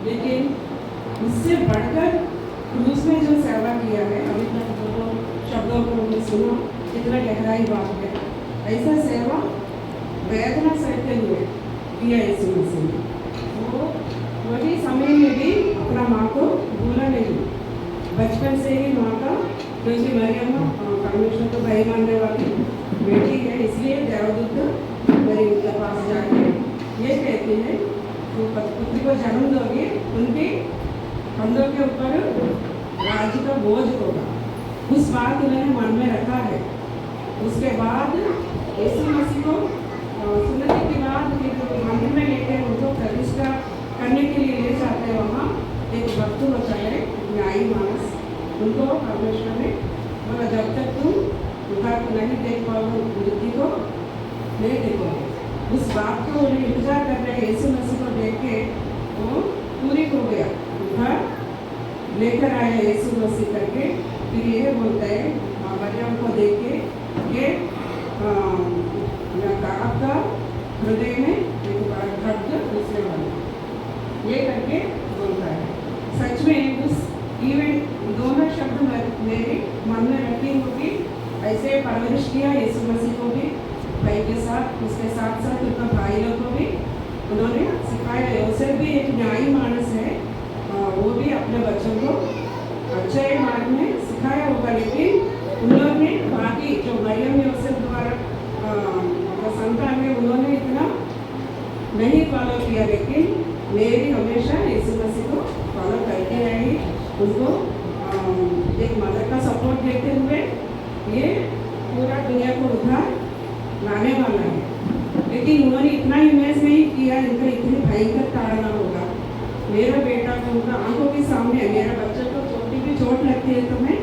लेकिन उससे बढ़कर क्रूस में जो सेवा किया है, अभी तक जो शब्दों को हमने सुना, कितना गहराई बात है। ऐसा सेवा वेदना सहते हुए किया यीशु मसीह ने। वो वही समय में भी अपना माँ को भूला नहीं। बचपन से ही माँ का, क्योंकि मरियम परमेश्वर को भाई मानने वाली बेटी है, इसलिए देवदूत मरियम के पास जाके ये कहती है तो पुत्री को जन्म दोगे, उनके कंधों के ऊपर राज्य का बोझ होगा। उस बात उन्होंने मन में रखा है। उसके बाद यीशु मसीह को सुनने के बाद मंदिर में लेके उनको प्रतिष्ठा करने के लिए ले जाते हैं। वहाँ एक भक्त होता है, न्यायी मानस, उनको परमेश्वर ने बोला जब तक तुम उधर नहीं देख पाओगे, बुद्धि को नहीं देखोगे। उस बात को उन्हें इंतजार कर रहे यीशु मसीह को देख के वो पूरी हो गया। उधर लेकर आया यीशु मसीह करके, फिर ये बोलता है मरियम को देख के ये आपका हृदय में एक भक्त दूसरे वाले ये करके बोलता है। सच में उस इवेंट दोनों शब्द मेरे मन में रखी होगी। ऐसे परवरिश किया यीशु मसीह को भी भाई के साथ, उसके साथ साथ उनका भाई लोग को भी उन्होंने सिखाया। यूसुफ भी एक न्यायी मानस है, वो भी अपने बच्चों को अच्छे मार्ग में सिखाया होगा। लेकिन उन लोग ने बाकी जो मरियम यूसुफ द्वारा संतान है, उन्होंने इतना नहीं फॉलो किया। लेकिन मेरी हमेशा यीशु मसीह को फॉलो करके आई। उनको एक मदर का सपोर्ट देते हुए ये पूरा दुनिया को उधार लाने वाला है। लेकिन उन्होंने इतना इमेज नहीं किया इनका इतनी भयंकर ताड़ना होगा। मेरा बेटा तो उनका आंखों के सामने है, मेरा बच्चे को छोटी भी चोट लगती है तो मैं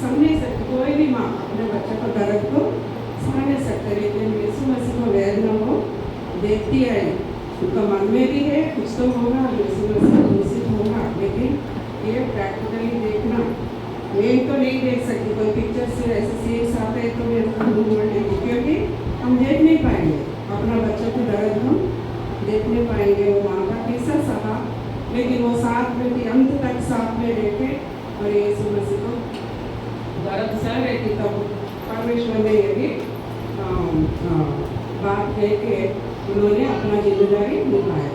समझ नहीं सकती। कोई भी माँ अपने बच्चे को दर्द को समझ नहीं सकते। लेकिन यीशु मसीह को वेदना को देखती है, उनका मन में भी है कुछ तो होगा, यीशु मसीह दूषित होगा। लेकिन ये प्रैक्टिकली देखना मैं तो नहीं देख सकती। कोई पिक्चर से ऐसे सीन्स आते हैं तो मैं क्योंकि हम देख नहीं पाएंगे अपना बच्चों को दर्द, हम देख नहीं पाएंगे। वो माँ का कैसा सहा, लेकिन वो साथ में भी अंत तक साथ में रहते और यीशु मसीह को दर्द सह रही थी। तब परमेश्वर ने ये भी बात कह के उन्होंने अपना जिम्मेदारी निभाया।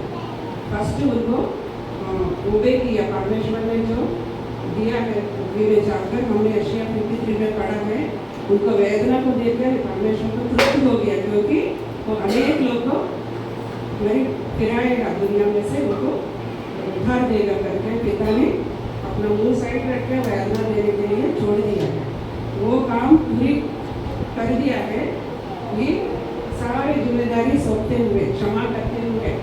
फर्स्ट उनको उबे किया। परमेश्वर ने जो दिया है में जाकर हमने एशिया 53 में पढ़ा है, उनको वेदना को देखकर परमेश्वर को तृप्त हो गया, क्योंकि वो अनेक लोग को नहीं फिराएगा दुनिया में से, उनको उद्धार देगा करके पिता ने अपना मुंह साइड रख के वेदना देने के लिए छोड़ दिया है। वो काम पूरी कर दिया है। ये सारी जिम्मेदारी सौंपते हुए, क्षमा करते हुए,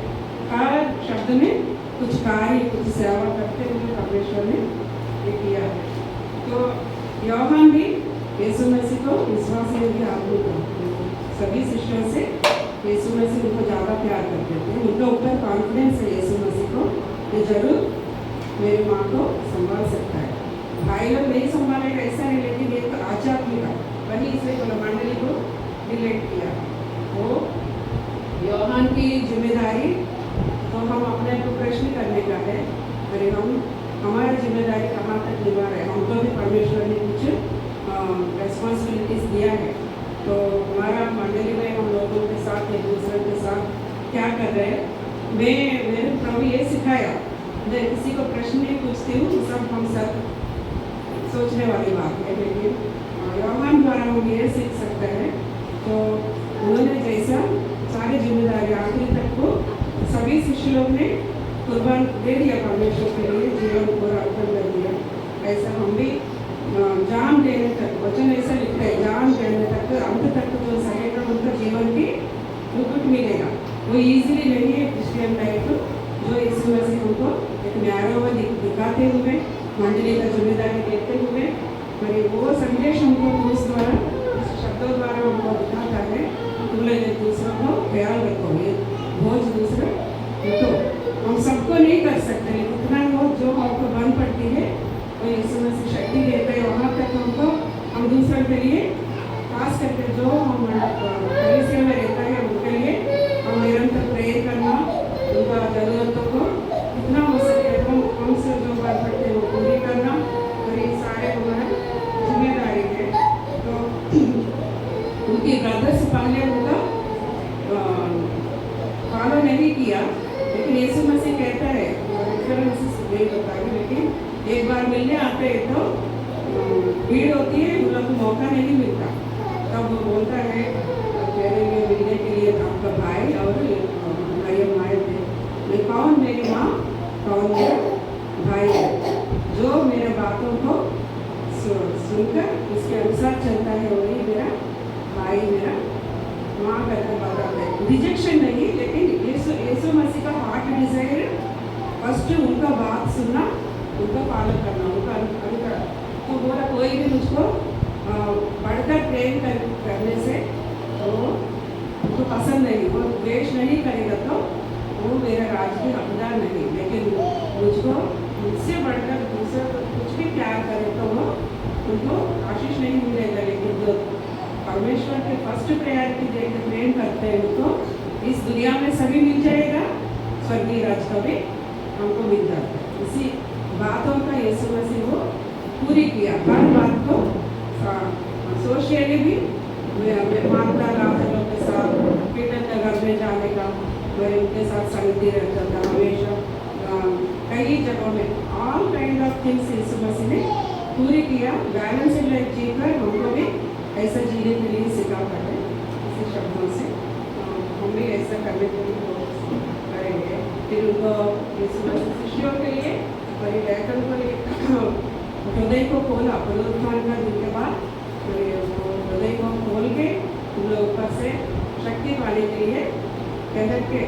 हर शब्द में कुछ कार्य, कुछ सेवा करते हुए परमेश्वर ने ये किया है। तो यूहन्ना भी यीशु मसीह को विश्वास योग्य आदमी को, सभी शिष्यों से यीशु मसीह उनको ज़्यादा प्यार करते थे। उनके ऊपर कॉन्फिडेंस है यीशु मसीह को, ये जरूर मेरी माँ को संभाल सकता है। भाई लोग नहीं संभालेगा ऐसा है, लेकिन एक आध्यात्मिक है, वही इसलिए मंडली को रिलेट किया। वो यूहन्ना की जिम्मेदारी तो हम अपने को प्रश्न करने का है, अरे हम हमारी जिम्मेदारी कहाँ तक निभा रहे हैं। हमको भी परमेश्वर ने कुछ रेस्पॉन्सिबिलिटीज दिया है। तो हमारा मंडली में हम लोगों के साथ, एक दूसरे के साथ क्या कर रहे हैं। मैंने प्रभु ये सिखाया, मैं किसी को प्रश्न नहीं पूछती हूँ, सब हम सब सोचने वाली बात है। लेकिन यूहन्ना द्वारा हम ये सीख सकते हैं। तो उन्होंने जैसा सारी जिम्मेदारी आखिरी तक को सभी शिष्य लोग ने कुर्बान दे दिया परमेश्वर के लिए, जीवन को अर्पण कर दिया। ऐसा हम भी जान देने तक, वचन ऐसा लिखता है, जान देने तक, अंत तक जो सहेगा उनका जीवन भी मुकुट मिलेगा। वो इजीली नहीं है क्रिश्चियन लाइफ जो यीशु मसीह उनको एक न्याय दिखाते हुए, मंडली का जिम्मेदारी देते हुए, और वो संदेश हमको क्रूस द्वारा, शब्दों द्वारा उनको दिखाता है। तुम लोग दूसरों को ख्याल रखोगे, बोझ दूसरे तो हम सबको नहीं कर सकते, लेकिन उतना वो जो हमको बन पड़ती है वो यीशु मसीह शक्ति देते हैं। वहाँ तक हमको हम दूसरों के लिए, खास करके जो हम कलीसिया में रहता है उनके लिए हम निरंतर प्रेयर करना, उनका जरूरतों को इतना हो सके प्रेफरेंसेस नहीं बताएंगे, लेकिन एक बार मिलने आते हैं तो भीड़ होती है, उन लोग को मौका नहीं मिलता। तब वो बोलता है मेरे लिए मिलने के लिए आपका भाई और मरियम आए थे। मैं कौन मेरी माँ, कौन मेरा भाई है, जो मेरे बातों को सुनकर उसके अनुसार चलता है वही मेरा भाई, मेरा माँ करके बताते हैं। रिजेक्शन नहीं, लेकिन यीशु मसीह का हार्ट डिजायर फर्स्ट उनका बात सुनना, उनका पालन करना, उनका अनुकरण। तो बोला कोई भी मुझको बढ़कर प्रेम करने से वो उनको पसंद नहीं, वो द्वेष नहीं करेगा तो वो मेरा राज के हकदार नहीं। लेकिन मुझको मुझसे बढ़कर दूसरा कुछ भी प्यार करे तो वो उनको आशीष नहीं मिलेगा। लेकिन जो परमेश्वर के फर्स्ट प्रायोरिटी देकर प्रेम करते हैं तो इस दुनिया में सभी मिल जाएगा, स्वर्गीय राज का भी हमको मिल जाता है। इसी बातों का यीशु मसीह वो पूरी किया, हर बात को सोशियली भी माता लाजरों के साथ पीटर के घर में जाने का, वह उनके साथ संगति रहता था हमेशा, कई जगहों में ऑल काइंड ऑफ थिंग्स यीशु मसीह ने पूरी किया। बैलेंस लाइफ जीकर हमको भी ऐसा जीने के लिए सिखाता है। इसी शब्दों से हम भी ऐसा करने के लिए कोशिश करेंगे। फिर उनको यीशु मसीह शिष्यों के लिए और लेखन को हृदय को खोला, पुनरुत्थान का दिन के बाद हृदय को खोल के उन लोग ऊपर से शक्ति पाने के लिए ठहर के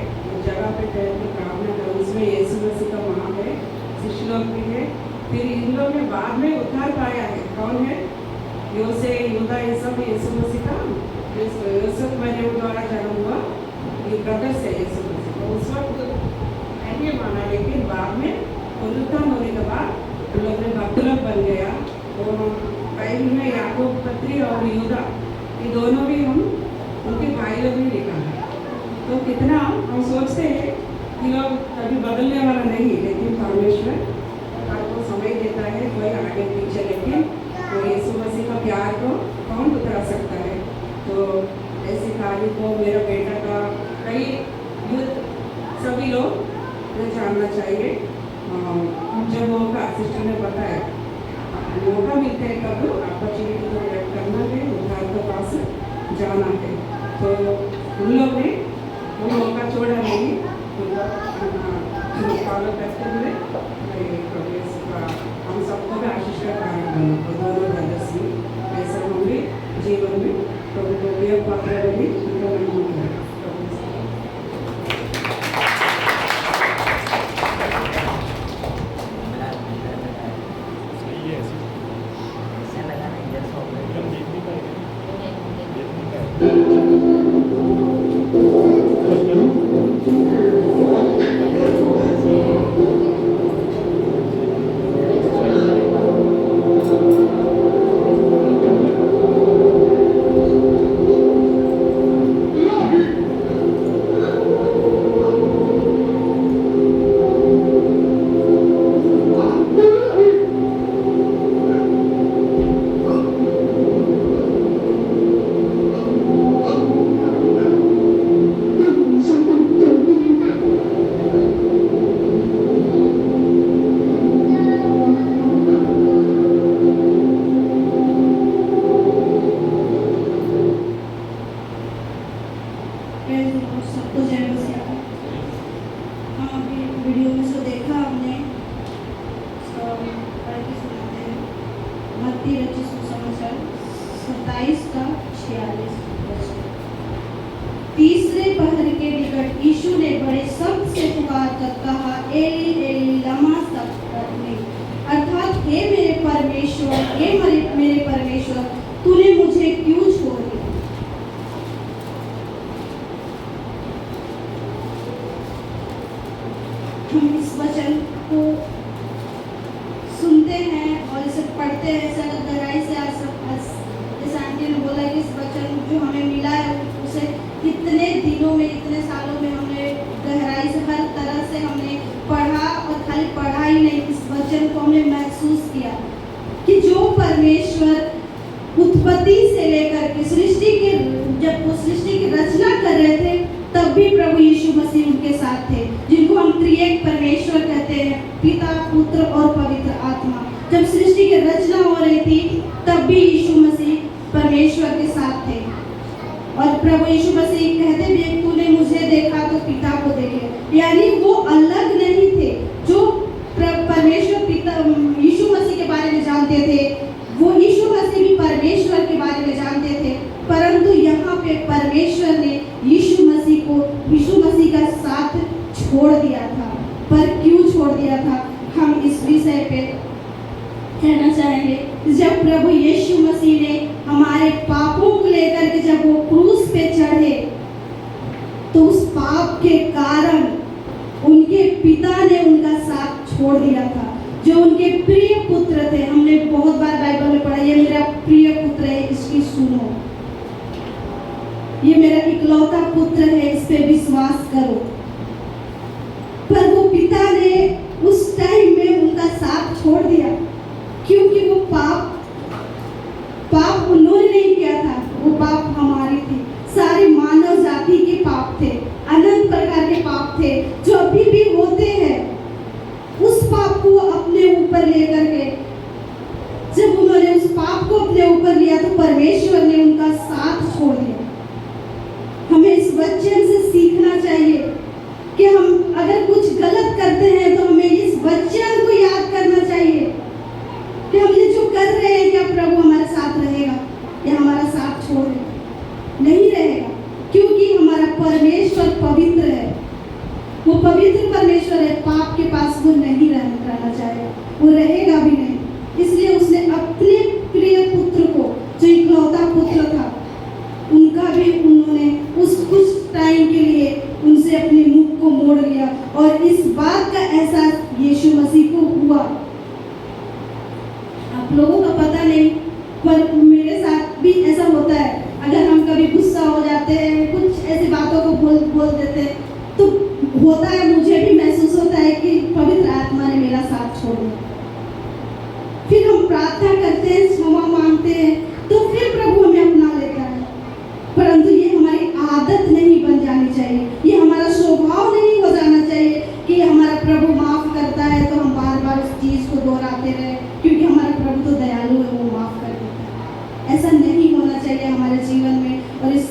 जगह पे ठहर के प्रार्थना करो। उसमें यीशु मसीह का वहाँ है, शिष्य लोग भी है। फिर इन लोग ने बाद में उद्धार पाया है। कौन है? योसे, यूदा, ये सब यीशु मसीह का यूसुफ मरियम द्वारा जन्म हुआ ये ब्रदर्स है यीशु मसीह। तो उस वक्त नहीं माना, लेकिन बाद में पुनरुत्थान होने के बाद उन लोग ने भक्त लोग बन गया। तो बाइबल में याकूब पत्री और यूदा ये दोनों भी हम उनके भाई लोग भी लिखा है। तो कितना हम सोचते हैं कि लोग कभी बदलने वाला नहीं, लेकिन परमेश्वर हर को समय देता है, कोई आगे पीछे, लेकिन तो यीशु मसीह का प्यार को कौन उतरा सकता है। तो ऐसी कार्य को मेरा बेटा का कई यूथ सभी लोग जानना चाहिए। जब मौका सिस्टर ने बताया मौका मिलता है कब अपॉर्चुनिटी को ग्रैब करना है, उद्धार के पास जाना है। तो उन लोग ने वो मौका छोड़ा नहीं, फॉलो करते हुए हम सबको भी आशीष का कारण बना। दोनों ब्रदर्स में ऐसा हम भी जीवन में प्रभु को भी पात्र रही उनका नाम है। तीसरे पहर के निकट यीशु ने बड़े शब्द से पुकार कर कहा, एली एली लमा सबक्तनी, अर्थात हे मेरे परमेश्वर, हे मेरे परमेश्वर, तूने मुझे क्यों छोड़ दिया। हम इस वचन को सुनते हैं और इसे पढ़ते हैं, ऐसा गहराई से जैसे आंटी ने बोला कि इस वचन जो हमें मिला है उसे कितने दिनों में, इतने सालों में हमने गहराई से हर तरह से हमने पढ़ा, और खाली पढ़ा ही नहीं, इस वचन को हमने महसूस किया कि जो परमेश्वर उत्पत्ति से लेकर के सृष्टि के, जब वो सृष्टि की रचना कर रहे थे तब भी प्रभु यीशु मसीह उनके साथ थे, जिनको हम त्रिएक परमेश्वर कहते हैं। तब भी यीशु मसीह परमेश्वर के साथ थे। और प्रभु यीशु मसीह कहते भी तूने मुझे देखा तो पिता को देखे, यानी वो अलग नहीं थे। जो परमेश्वर पिता यीशु मसीह के बारे में जानते थे, वो यीशु मसीह भी परमेश्वर के बारे में जानते थे। परंतु यहाँ पे परमेश्वर ने यीशु मसीह का साथ छोड़ दिया था। पर क्यों छोड़ दिया था, हम इस विषय पे कहना चाहेंगे। जब प्रभु यीशु मसीह ने हमारे पापों को लेकर के जब वो क्रूस पे चढ़े, तो उस पाप के कारण उनके पिता ने उनका साथ छोड़ दिया था। जो उनके प्रिय पुत्र थे, हमने बहुत बार बाइबल में पढ़ा, ये मेरा प्रिय पुत्र है, इसकी सुनो, ये मेरा इकलौता पुत्र है, इस पे विश्वास करो। पर वो पिता ने उस टाइम में उनका साथ छोड़ दिया, क्योंकि वो पाप उन्होंने नहीं किया था, वो पाप हमारी थी। सारी मानव जाति के पाप थे, अनंत प्रकार के पाप थे जो अभी भी होते हैं। उस पाप को अपने ऊपर लेकर के जब उन्होंने उस पाप को अपने ऊपर लिया, तो परमेश्वर ने उनका साथ छोड़ दिया। हमें इस वचन से सीखना चाहिए कि हम अगर कुछ गलत करते हैं तो हमें इस वचन को याद करना चाहिए कि हम ये जो कर रहे हैं, क्या प्रभु हमारे साथ रहेगा या हमारा साथ छोड़ देगा? नहीं रहेगा, क्योंकि हमारा परमेश्वर पवित्र है। वो पवित्र परमेश्वर है, पाप के पास वो नहीं रहना चाहेगा, वो रहेगा भी नहीं। इसलिए उसने अपने प्रिय पुत्र को, जो इकलौता पुत्र था, उनका भी उन्होंने उस कुछ टाइम के लिए उनसे अपने मुख को मोड़ लिया। और इस बात का एहसास यीशु मसीह को हुआ। आप लोगों का पता नहीं, पर मेरे साथ भी ऐसा होता है। अगर हम कभी गुस्सा हो जाते हैं, कुछ ऐसी बातों को बोल देते हैं, तो होता है, मुझे भी महसूस होता है कि पवित्र आत्मा ने मेरा साथ छोड़ दिया। फिर हम प्रार्थना करते हैं, क्षमा मांगते हैं, तो फिर प्रभु हमें अपना लेता है। परंतु ये हमारी आदत नहीं बन जानी चाहिए, ये हमारा स्वभाव नहीं हो जाना चाहिए कि हमारा प्रभु माफ करता है तो हम बार बार उस चीज को दोहराते रहे, क्योंकि हमारा प्रभु तो दयालु है, वो माफ कर देता है। ऐसा नहीं होना चाहिए हमारे जीवन में। और इस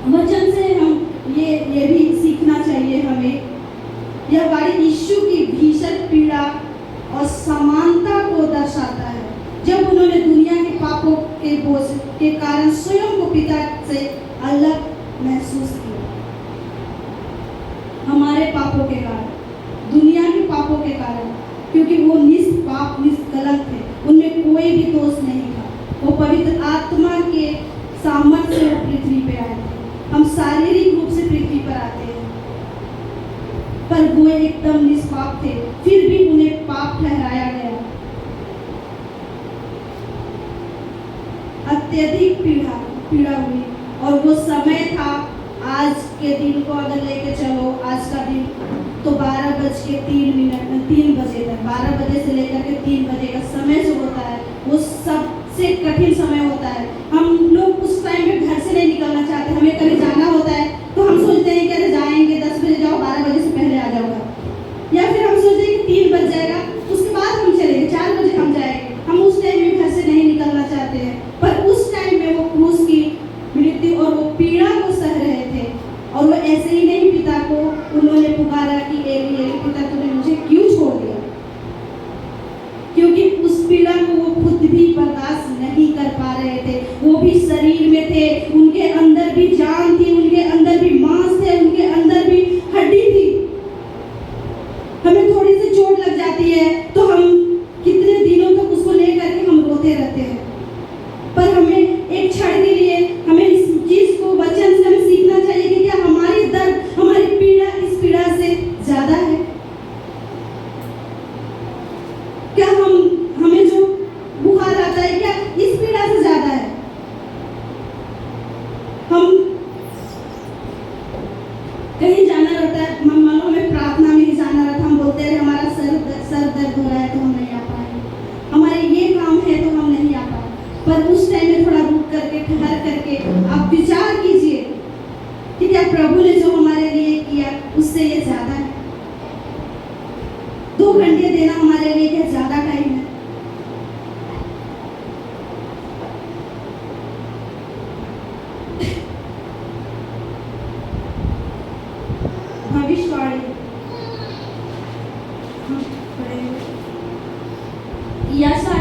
वचन से हम ये भी सीखना चाहिए हमें। यह वाणी यीशु की भीषण पीड़ा और समानता को दर्शाता है, जब उन्होंने दुनिया के पापों के बोझ के कारण स्वयं को पिता से अलग महसूस किया। हमारे पापों के कारण, दुनिया के पापों के कारण, क्योंकि वो निष्पाप निष्कलंक थे, उनमें कोई भी दोष नहीं था। वो पवित्र आत्मा के सामर्थ्य से पृथ्वी पे आए थे। हम शारीरिक रूप से पृथ्वी पर आते हैं, पर वो एकदम निष्पाप थे, फिर भी उन्हें पाप ठहराया गया। अत्यधिक पीड़ा हुई। और वो समय था, आज के दिन को अगर लेके चलो, आज का दिन तो 12:03 बजे तक, 12 बजे से लेकर के 3 बजे का समय जो होता है, वो सबसे कठिन समय होता है। हम लोग उस टाइम में घर से नहीं निकलना चाहते। हमें कहीं जाना होता है तो हम सोचते हैं कि अरे जाएंगे, 10 बजे जाओ, 12 बजे से पहले आ जाओगा। या फिर हम सोचते हैं कि 3 बज जाएगा, उसके बाद हम चलेंगे, 4 बजे हम जाएंगे। हम उस टाइम में घर से नहीं निकलना चाहते हैं। पर उस टाइम में वो क्रूस की मृत्यु और वो पीड़ा को सह रहे थे। और वो ऐसे ही नहीं पिता को उन्होंने पुकारा कि एली एली पिता तूने मुझे क्यों छोड़ दिया, क्योंकि उस पीड़ा को वो खुद भी बर्दाश्त नहीं कर पा रहे थे। वो भी शरीर में थे, उनके अंदर भी जान थी, उनके अंदर भी मांस थे, उनके अंदर भी हड्डी थी। हमें थोड़ी सी चोट लग जाती है तो हम कितने दिनों तक उसको लेकर के हम रोते रहते हैं। पर हमें एक क्षण के लिए हमें इस चीज को वचन से हमें सीखना चाहिए कि क्या हमारी दर्द, हमारी पीड़ा इस पीड़ा से ज्यादा है? क्या हमें जो बुखार आता है, क्या इस पीड़ा से ज्यादा है? हम कहीं जाना रहता है, मानो हमें प्रार्थना में ही जाना रहता, हम बोलते हैं हमारा सर दर्द हो रहा है तो हम नहीं आ पाएंगे, हमारे ये काम है तो हम नहीं आ पाएंगे। पर उस टाइम में थोड़ा रुक करके, ठहर करके आप विचार कीजिए कि क्या प्रभु ने जो हमारे लिए किया उससे ये ज्यादा है? 2 घंटे देना हमारे लिए क्या ज्यादा टाइम है? हम पढ़ेंगे। यासा